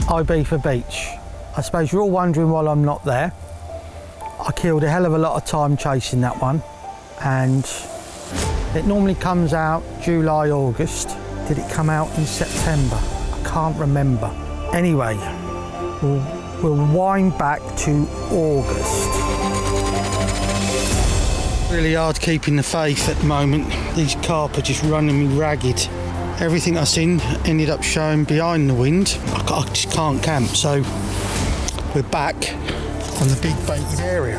Ibiza Beach. I suppose you're all wondering why I'm not there. I killed a hell of a lot of time chasing that one, and it normally comes out July, August. Did it come out in September? I can't remember. Anyway, we'll wind back to August. Really hard keeping the faith at the moment. These carp are just running me ragged. Everything I've seen ended up showing behind the wind. I just can't camp, so we're back on the big baited area.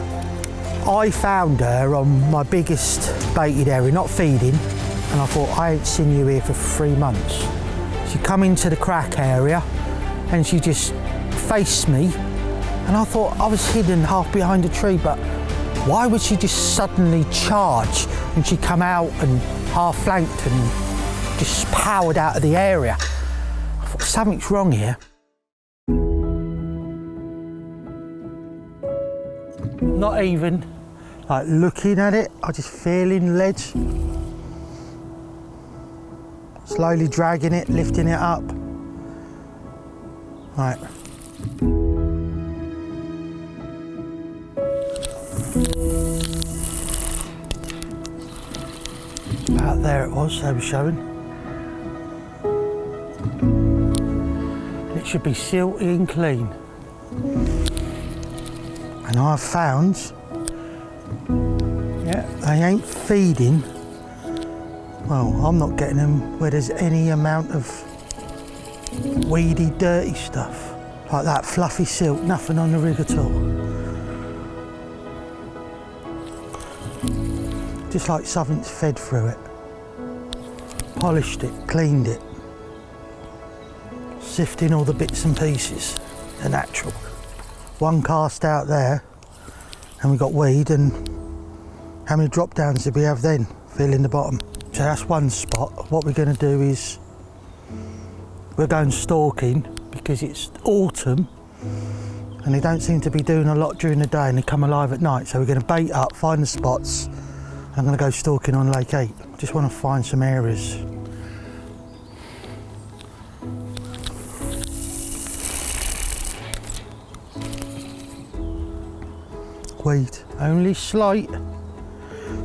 I found her on my biggest baited area, not feeding, and I thought, I ain't seen you here for 3 months. She come into the crack area and she just faced me, and I thought I was hidden half behind a tree, but why would she just suddenly charge? And she come out and half flanked and just powered out of the area. I thought, something's wrong here. Not even like looking at it, I just feeling ledge. Slowly dragging it, lifting it up. Right. About there it was, they were showing. It should be silty and clean. And I've found, yeah, they ain't feeding. Well, I'm not getting them where there's any amount of weedy, dirty stuff. Like that fluffy silk, nothing on the rig at all. Just like something's fed through it. Polished it, cleaned it. Sifting all the bits and pieces, the natural. One cast out there, and we got weed, and how many drop downs did we have then? Filling the bottom. So that's one spot. What we're going to do is we're going stalking because it's autumn and they don't seem to be doing a lot during the day and they come alive at night. So we're going to bait up, find the spots, and I'm going to go stalking on Lake 8. Just want to find some areas. Weed, only slight.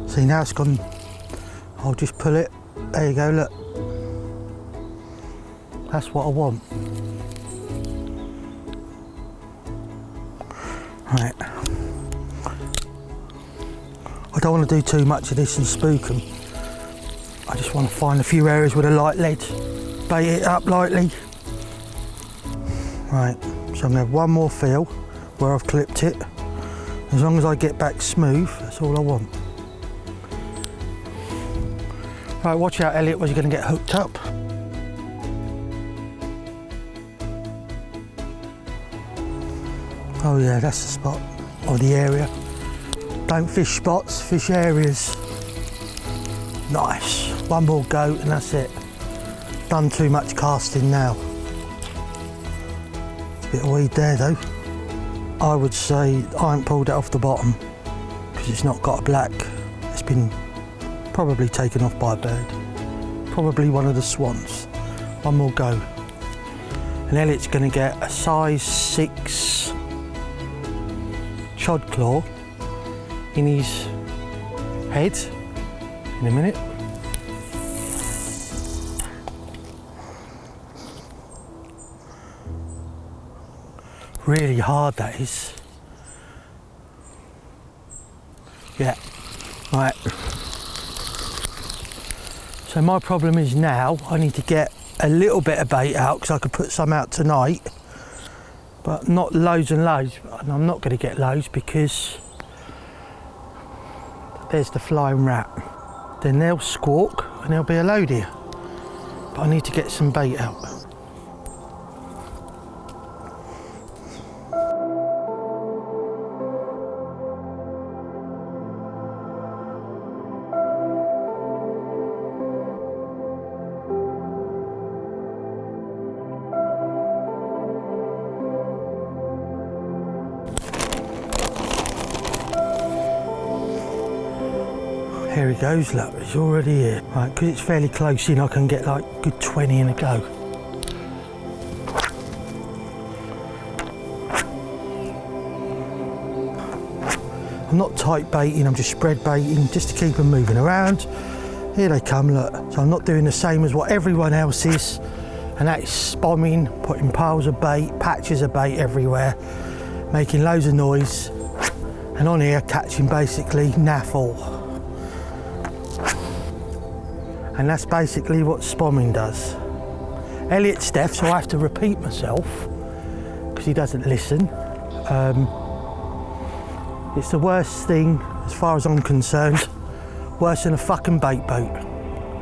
See, now it's gone. I'll just pull it. There you go, look. That's what I want. Right. I don't want to do too much of this and spook them. I just want to find a few areas with a light lead. Bait it up lightly. Right, so I'm going to have one more feel where I've clipped it. As long as I get back smooth, that's all I want. Right, watch out, Elliot, where you're going to get hooked up. Oh yeah, that's the spot, or the area. Don't fish spots, fish areas. Nice. One more go and that's it. Done too much casting now. Bit of weed there though. I would say I haven't pulled it off the bottom because it's not got a black. It's been probably taken off by a bird. Probably one of the swans. One more go. And Elliot's going to get a size 6 chod claw in his head in a minute. Really hard that is. Yeah, right. So my problem is now I need to get a little bit of bait out because I could put some out tonight, but not loads and loads. And I'm not going to get loads because there's the flying rat. Then they'll squawk and there'll be a load here. But I need to get some bait out. Here he goes, look, he's already here. Right, because it's fairly close in, I can get like good 20 in a go. I'm not tight baiting, I'm just spread baiting just to keep them moving around. Here they come, look. So I'm not doing the same as what everyone else is, and that is spomming, putting piles of bait, patches of bait everywhere, making loads of noise, and on here catching basically naffle. And that's basically what spomming does. Elliot's deaf, so I have to repeat myself because he doesn't listen. It's the worst thing, as far as I'm concerned, worse than a fucking bait boat,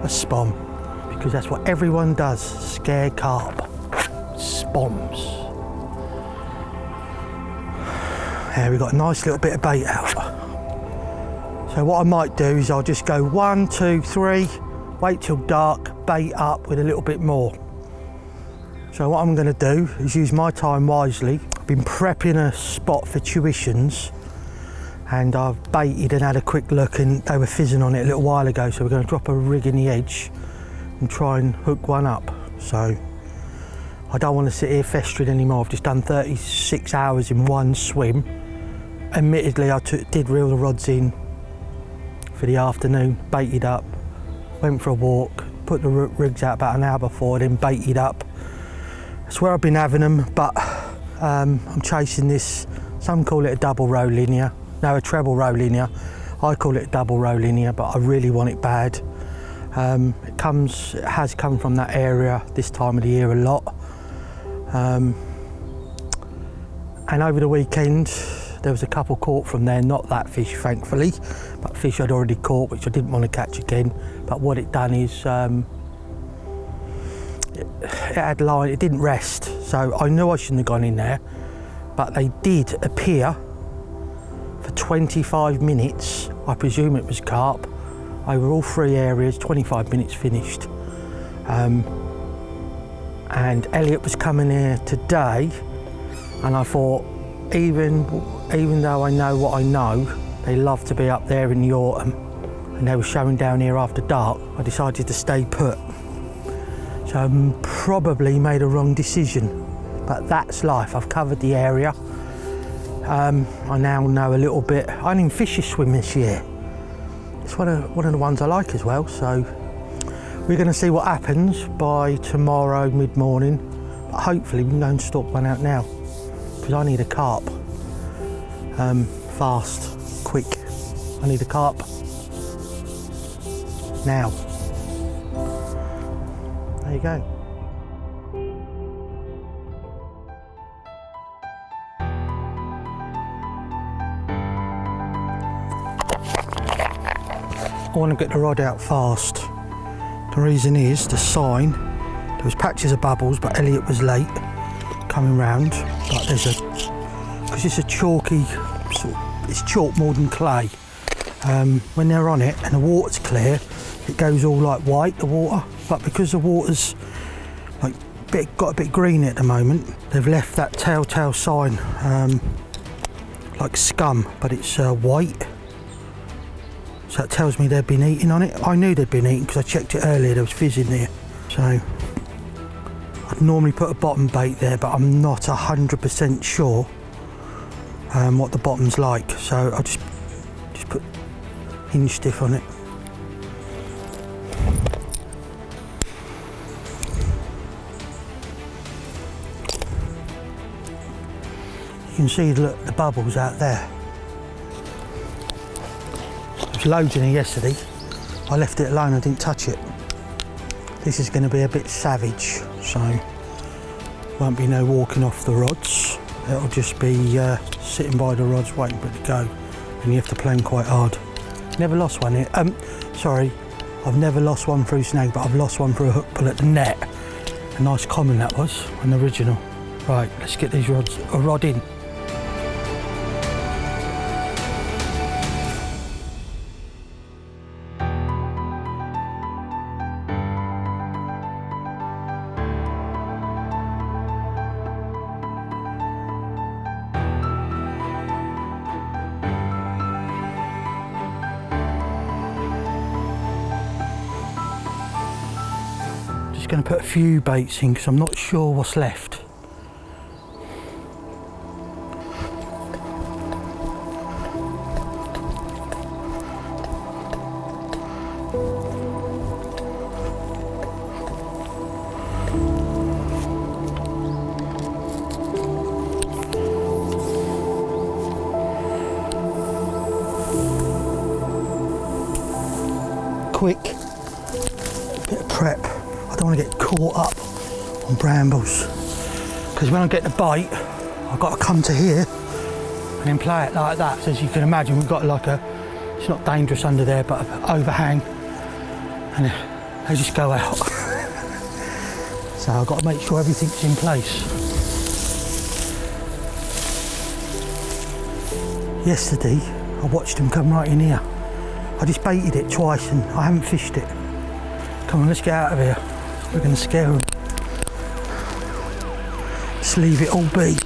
a spom, because that's what everyone does, scare carp, spoms. There, we've got a nice little bit of bait out. So what I might do is I'll just go 1, 2, 3, wait till dark, bait up with a little bit more. So what I'm going to do is use my time wisely. I've been prepping a spot for tuitions, and I've baited and had a quick look, and they were fizzing on it a little while ago, so we're going to drop a rig in the edge and try and hook one up. So I don't want to sit here festering anymore. I've just done 36 hours in one swim. Admittedly, I did reel the rods in for the afternoon, baited up, went for a walk, put the rigs out about an hour before, then baited up. That's where I've been having them, but I'm chasing this, some call it a double row linear, no, a treble row linear. I call it a double row linear, but I really want it bad. It has come from that area this time of the year a lot. And over the weekend, there was a couple caught from there, not that fish thankfully, but fish I'd already caught, which I didn't want to catch again. But what it done is, it had line, it didn't rest. So I knew I shouldn't have gone in there, but they did appear for 25 minutes. I presume it was carp, over all 3 areas, 25 minutes finished. And Elliot was coming here today, and I thought, even though I know what I know, they love to be up there in the autumn, and they were showing down here after dark, I decided to stay put. So I probably made a wrong decision, but that's life. I've covered the area. I now know a little bit. I didn't even fish a swim this year. It's one of the ones I like as well, so we're going to see what happens by tomorrow mid-morning. But hopefully we can go and stalk one out now, because I need a carp. Fast, quick. I need a carp now. There you go. I want to get the rod out fast. The reason is the sign. There was patches of bubbles, but Elliot was late coming round. But there's because it's a chalky, it's chalk more than clay. When they're on it and the water's clear, it goes all like white, the water. But because the water's like got a bit green at the moment, they've left that telltale sign, like scum, but it's white. So that tells me they've been eating on it. I knew they'd been eating because I checked it earlier, there was fizz in there. So I'd normally put a bottom bait there, but I'm not 100% sure what the bottom's like. So I'll just put hinge stiff on it. You can see the bubbles out there. There was loads in here yesterday. I left it alone, I didn't touch it. This is going to be a bit savage, so won't be no walking off the rods. It'll just be sitting by the rods waiting for it to go, and you have to play them quite hard. Never lost one here. Sorry, I've never lost one through snag, but I've lost one through a hook pull at the net. A nice common that was, an original. Right, let's get these rods, a rod in. Going to put a few baits in because I'm not sure what's left. quick bit of prep. I don't want to get caught up on brambles, because when I get the bait, I've got to come to here and then play it like that. So as you can imagine, we've got like it's not dangerous under there, but an overhang, and they just go out. So I've got to make sure everything's in place. Yesterday, I watched them come right in here. I just baited it twice and I haven't fished it. Come on, let's get out of here. We're going to scare them. Just leave it all be.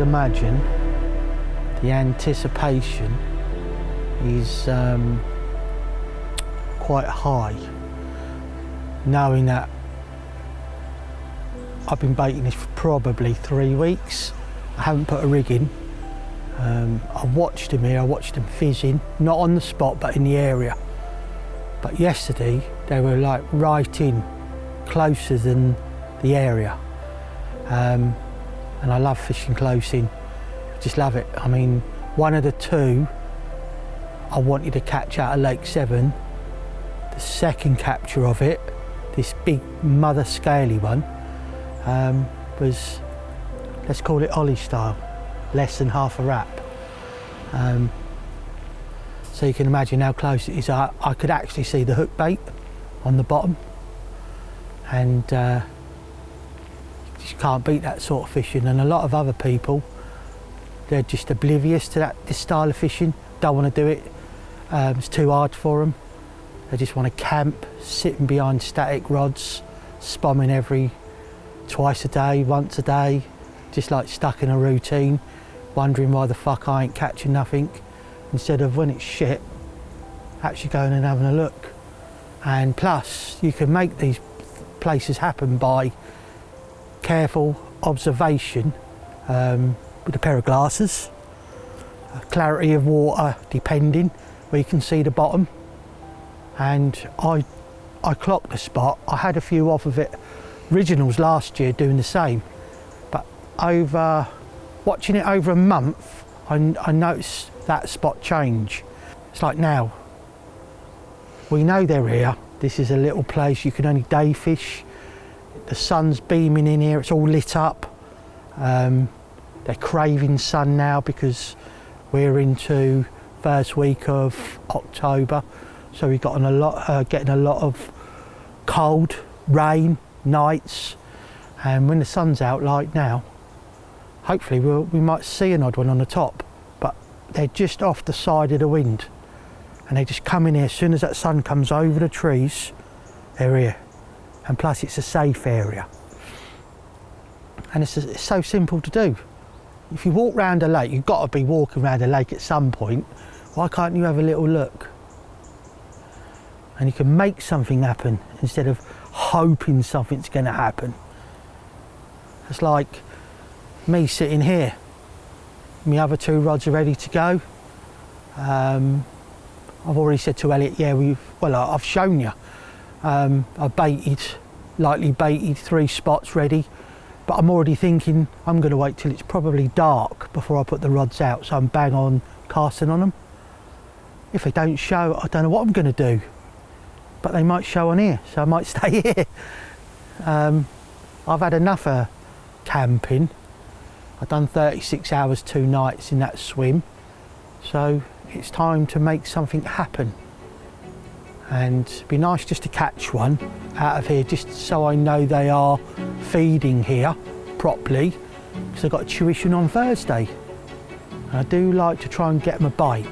Imagine the anticipation is quite high, knowing that I've been baiting this for probably 3 weeks. I haven't put a rig in. I've watched them here, I watched them fizzing, not on the spot but in the area. But yesterday they were like right in, closer than the area. And I love fishing close in, just love it. I mean, one of the two I wanted to catch out of Lake Severn. The second capture of it, this big mother scaly one, was, let's call it ollie style, less than half a wrap. So you can imagine how close it is. I could actually see the hook bait on the bottom, and you can't beat that sort of fishing. And a lot of other people, they're just oblivious to this style of fishing, don't want to do it. It's too hard for them. They just want to camp, sitting behind static rods, spomming twice a day, once a day, just like stuck in a routine, wondering why the fuck I ain't catching nothing, instead of when it's shit, actually going and having a look. And plus, you can make these places happen by careful observation with a pair of glasses, clarity of water depending, where you can see the bottom. And I clocked the spot. I had a few off of it, originals last year doing the same, but over watching it over a month, I noticed that spot change. It's like now, we know they're here. This is a little place you can only day fish. The sun's beaming in here, it's all lit up. They're craving sun now because we're into first week of October, so we've gotten getting a lot of cold, rain, nights, and when the sun's out like now, hopefully we might see an odd one on the top, but they're just off the side of the wind, and they just come in here as soon as that sun comes over the trees, they're here. And plus it's a safe area, and it's so simple to do. If you walk round a lake, you've got to be walking around a lake at some point. Why can't you have a little look? And you can make something happen instead of hoping something's going to happen. It's like me sitting here, my other two rods are ready to go. I've already said to Elliot, yeah, I've shown you. I lightly baited 3 spots ready, but I'm already thinking I'm going to wait till it's probably dark before I put the rods out, so I'm bang on casting on them. If they don't show, I don't know what I'm going to do, but they might show on here, so I might stay here. I've had enough of camping. I've done 36 hours 2 nights in that swim, so it's time to make something happen. And it'd be nice just to catch one out of here, just so I know they are feeding here properly, because I've got a tuition on Thursday. And I do like to try and get them a bite.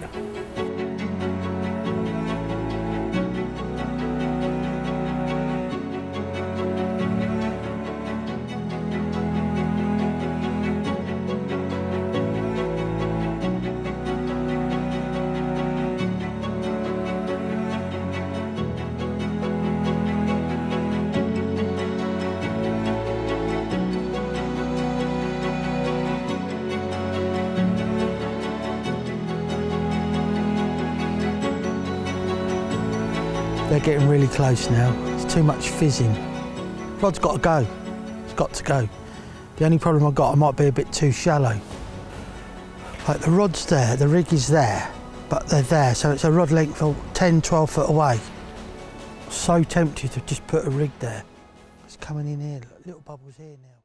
they're getting really close now. It's too much fizzing. Rod's got to go. It's got to go. The only problem I've got, I might be a bit too shallow. Like the rod's there, the rig is there, but they're there, so it's a rod length of 10, 12 foot away. So tempted to just put a rig there. It's coming in here, look, little bubbles here now.